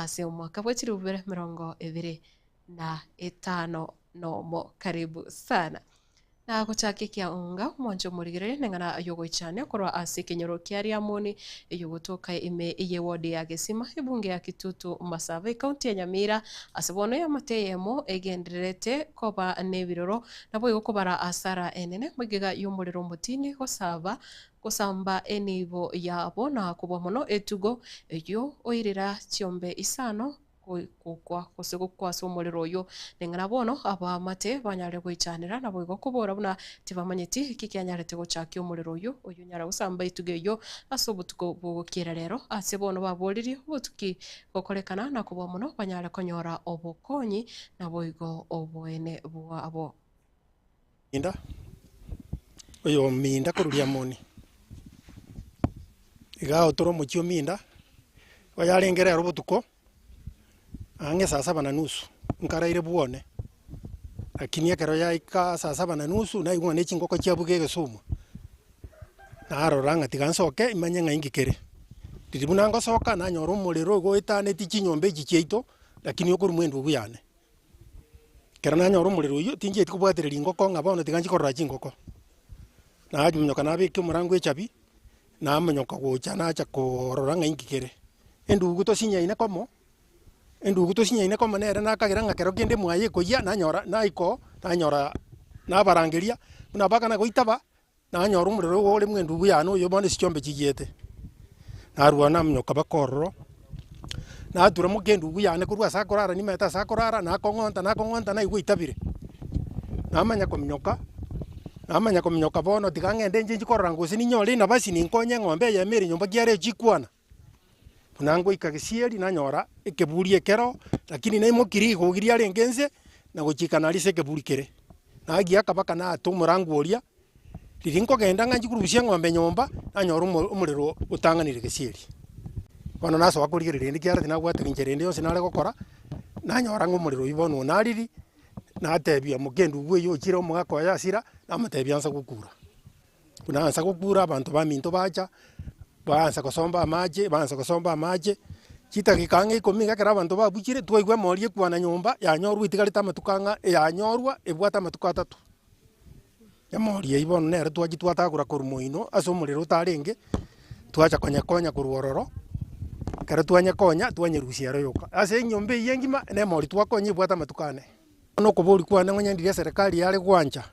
ase omwaka bwa 2025 nomo. Karibu sana na guchakikia unga mwanjo murigirire nengana yogoichane korwa ase kenyoro kiaria moni yogotoka ime iye wodi ya Gesima ibunge ya Kitutu Masava county ya Nyamira asebono ya mateyemo egenderete koba nebiroro nabo igokobara asara enene mugiga y'umuriro mutini gosamba enibo yabo na kubwa mono etugo eyo oirira chiombe isano kwa umuriro uyu nengana bono abamate banyare gwichanira nabo igokubora buna tibamanyeti kikianyarete guchakia umuriro uyu nyara gusamba itugeyo asubutuko bugukira rero ase bono baboriri butuki gokorekana na kubwa mono banyare konyora obukonyi nabo igo obwene bwabo inda oyo minda kururia moni iga otoro muchio minda wayarengera robutuko ange saa 7:30 nkaraire buone lakini akero yaika saa 7:30 na igwa nechi ngoko chiabuge Gesumu narora ngati gansoke imanye ng'aingikere ndibuna ngosoka na nyoro umuriro goitane tichinyombe ichi chieito lakini okuru mwendo buyane kera na nyoro umuriro uyu tinje tikubwatereri ngoko ngabone tiganji korora chingoko na ajumnyoka nabike murango echabi na amanyoka gocha na acha korora ng'aingikere endugu to sinya ine komo endugu to sinya ine komo nere nakagira ngakero kende mwaye koya nanyora naiko nanyora nabarangeria muna baka na goitaba nanyora umuriro wole mwendugu yano yo bone sichombe chigiyete narwa namnyoka bakorro natura mukendugu yane kurwa sakorara ni meta sakorara nakongonta na igwitabire namanya komnyoka bono tigangende nje chikorora ngosi ni nyole na basi ni nkonye ng'ombe ya mere nyomba kiare chikwana nango ikagisieri nanyora ekeburie kero lakini naimo kiri gogiria rengenze na gochikana rise keburi kere nagia kabaka na atumurangu oria ririnko genda nganji kurubusia ng'ombe nyomba nanyora umuriro utanganire gisieri bono naso akurigirire ndikiara tinagwate ngerende yose nare gokora nanyora ng'umuriro ibono nariri natebia mukendu gwe yo chira omugako yasira namatebia nsa gukura kuna nsa gukura abantu baminto bacha bansa kosomba amaje chita gikange ikominga kera abantu babukire twaigwa morie kwana nyomba yanyorwa itigarita matukanga yanyorwa ebwata matuka 3 yamorie ibono nere twagitwatagura kurumoino aso muriro utarenge twacha konya kuruororo kera twanyakonya twanyerusia royoka ase nyombe yengima ne mori twakonye bwata matukane no kuburi kwana ngonyandire serikali yale gwanja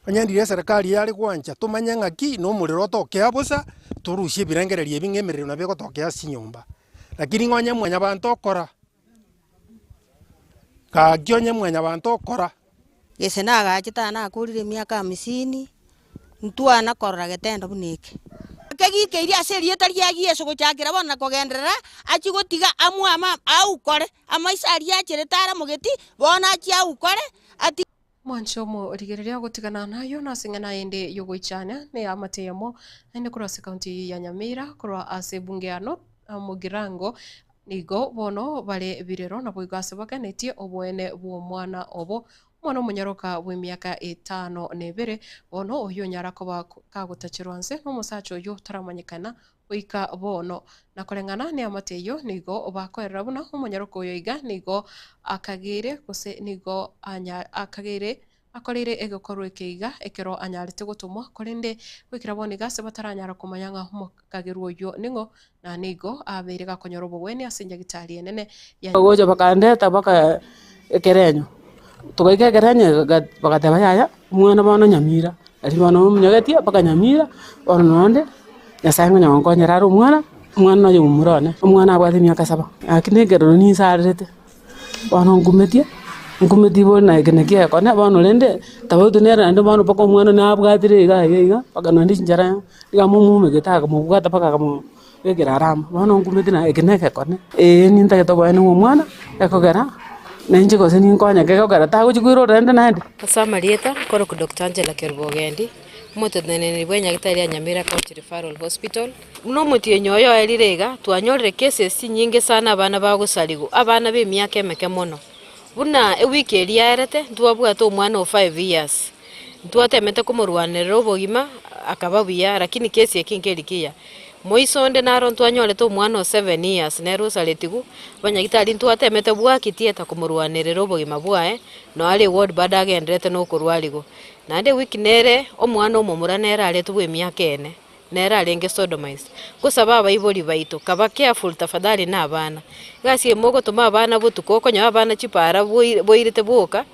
Onyandirie serikali yale gwanja tumanya ngaki no muriro tokea busa turushie birengererie bingemerero na bego tokea sinyomba lakini ngonya mwanya bantu okora ka gionye mwanya bantu okora yese naga chitana akurire miaka 50 ntwana korora getendo bunike kegike iria serie tari agiyeso gochakira bona kogenderera achigotiga amwama au kore amaisari achiretara mugeti bona achi au kore ati mwanchomo rigereria gutigana nayo nasingana ende yogoichana ne amateyemo ende kurase county ya Nyamira kurwa ase bunge ano mugirango nigo bono bale birero na boigase bakanetie obwene bwo mwana obo mwana munyaroka w'imyaka 5 nebere bono oyo nyarako bakagutachirwanse no musacho yo taramanyikana oika bono nakorengana ne amateyo nigo bakorera buna umunyaroko oyo iga nigo akagire kose nigo akagire akorire egokorwe keiga ekero anyarite gutumwa korende gwikira boni gase bataranyara kumanyanga humukagirwo yo ningo na nigo abere gakonyoro bwene asinja gitari enene ya gojo bakandeta baka ekerenyo tugaike kerenyo bakateba yaya mwana bana Nyamira ari bana munyagetia baka Nyamira ono nonde yasango nyongonyera umwana yo umurone umwana abwate myaka 7 akinegero ni sarete bana ngumeti bona ekenekia kona bana lende tabutu nera ndo bana pako mwana na abwatire iga paka nandi njara iga mumume getaga mubwata paka kamo wekera rama bana ngumeti na ekeneke kone ninta geto bana mwana ekogera nenje ko seni nkonya gekogera ta guchigwiro rende nande Samarieta koro ku Dr. Angela Kerbogendi mutothenene bwenya gitaria Nyamira County Referral Hospital no mutie nyoyo elirega twanyorere cases nyingi sana abana bagusarigo abana be myaka emeke mono buna ewiki eliarete twabwata omwana o 5 years twatemete kumurwanirira obogima akababuya lakini kesi ekinkerikia moisonde naro ntwanyole to mwana 7 years nero saletigu banyagitari ntwatemete bwakitie ta kumurwanirira obogima bwae no ali ward badaga endrete no kurwaligo nande wiki nere omwana omomura nera aletu bwe myaka ene nera alenge sodomized kusaba abayiboli baito kaba careful tafadhali na abana gasi mogo tuma abana butuko konya abana chipara boirite boka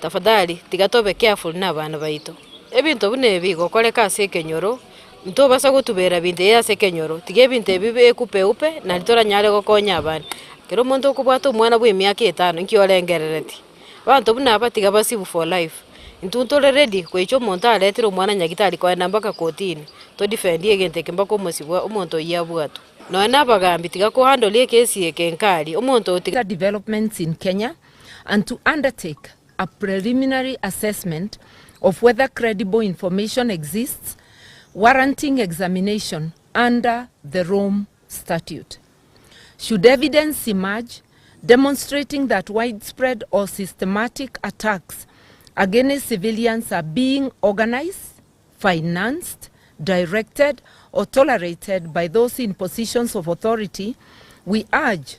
tafadhali tigatobe careful na abana baito ebintu bune bigo koleka sekenyoro nto basa gutubera binte ya sekenyoro tige binte bibe kupeupe na litora nyale gokonya abana kero muntu kubwata umwana bwe myaka 5 nkiolengerereti bantu buna abatiga basibu for life ntuntole ready kwecho muntu aletira umwana nyagitari kwa nambaka kotini to defend yegente kembako musibwa umuntu yabwatu no nabagambi tiga ko handle case yekenkali umuntu tiga developments in Kenya and to undertake a preliminary assessment of whether credible information exists warranting examination under the Rome Statute. Should evidence emerge demonstrating that widespread or systematic attacks against civilians are being organized, financed, directed, or tolerated by those in positions of authority, we urge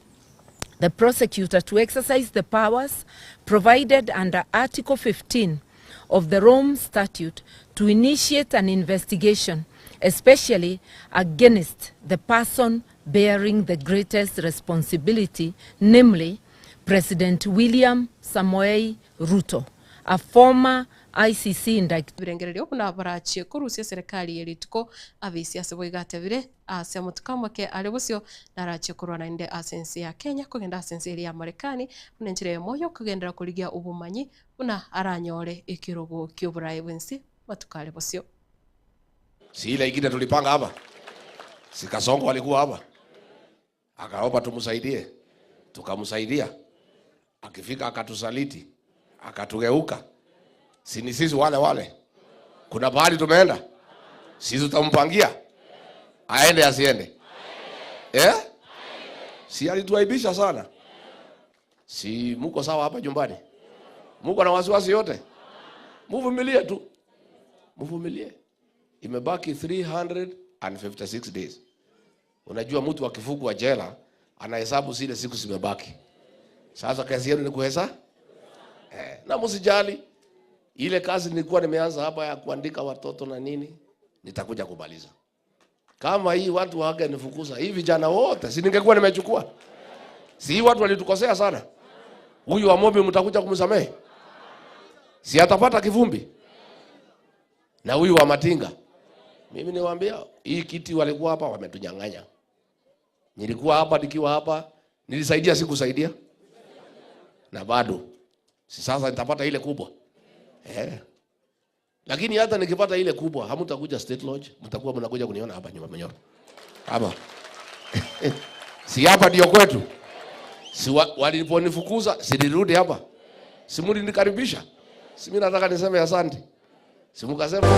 the prosecutor to exercise the powers provided under Article 15 of the Rome Statute to initiate an investigation, especially against the person bearing the greatest responsibility, namely President William Samoei Ruto, a former ICC indicted. Birengererio kuna barachi kurusia serikali yelituko avisi aseboigate vile ase mutukamake alebusio narachi kurwana inde asensi ya Kenya kugenda asensi ya Marekani unenjire moyo kugendera kuligia ubumanyi una aranyore ikirugo ky'uburayi bwensi matukale busio. Si ile ingine tulipanga hapa. Si Kasongo alikuwa hapa. Akaomba tumsaidie. Tukamsaidia. Akifika akatusaliti. Akatugeuka. Si ni sisi wale. Kuna bahali tumeenda. Sisi tutampangia. Aende asiende. Si alituaibisha sana. Si muko sawa hapa nyumbani. Muko na wasiwasi yote. Muvumilie tu. Muvumilie. Imebaki 356 days. Unajua mtu akifungwa jela anahesabu zile siku zimebaki. Sasa kazi yenu ni kuhesabu. Na msijali. Ile kazi nilikuwa nimeanza hapa ya kuandika watoto na nini, nitakuja kumaliza. Kama hii watu waga nifukuza, hii vijana wote, si ningekuwa nimechukua. Si hii watu walitukosea sana. Huyu wa Mobi mtakuja kumsamehe. Si atapata kivumbi. Na huyu wa Matinga. Mimi niwaambia, hii kiti walikuwa hapa wametunyang'anya. Nilikuwa hapa nikiwa hapa, nilisaidia sikusaidia. Na bado si sasa nitapata ile kubwa. Lakini hata nikipata ile kubwa, hamtakuja State Lodge, mtakuwa mnakuja kuniona hapa nyuma Manyoro. Hapa. Si hapa ndio kwetu. Si waliponifukuza, si nirudi hapa. Si mlinikaribisha. Si mimi nataka niseme asante. Si mkasema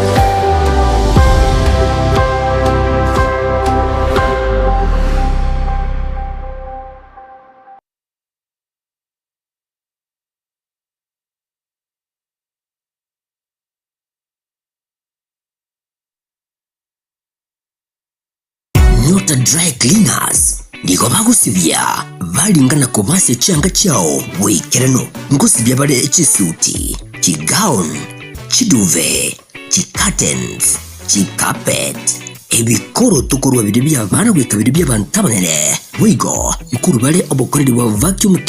Nyota Dry Cleaners niko bagusibya balingana kubase cyanga cyao wekerano ngusibya bare ekisuti kigown kiduve kicurtains kicarpet ebikoro tukurwa bibya bana weka bibya bantabanere wigo mukuru bare obokoreri wa vacuum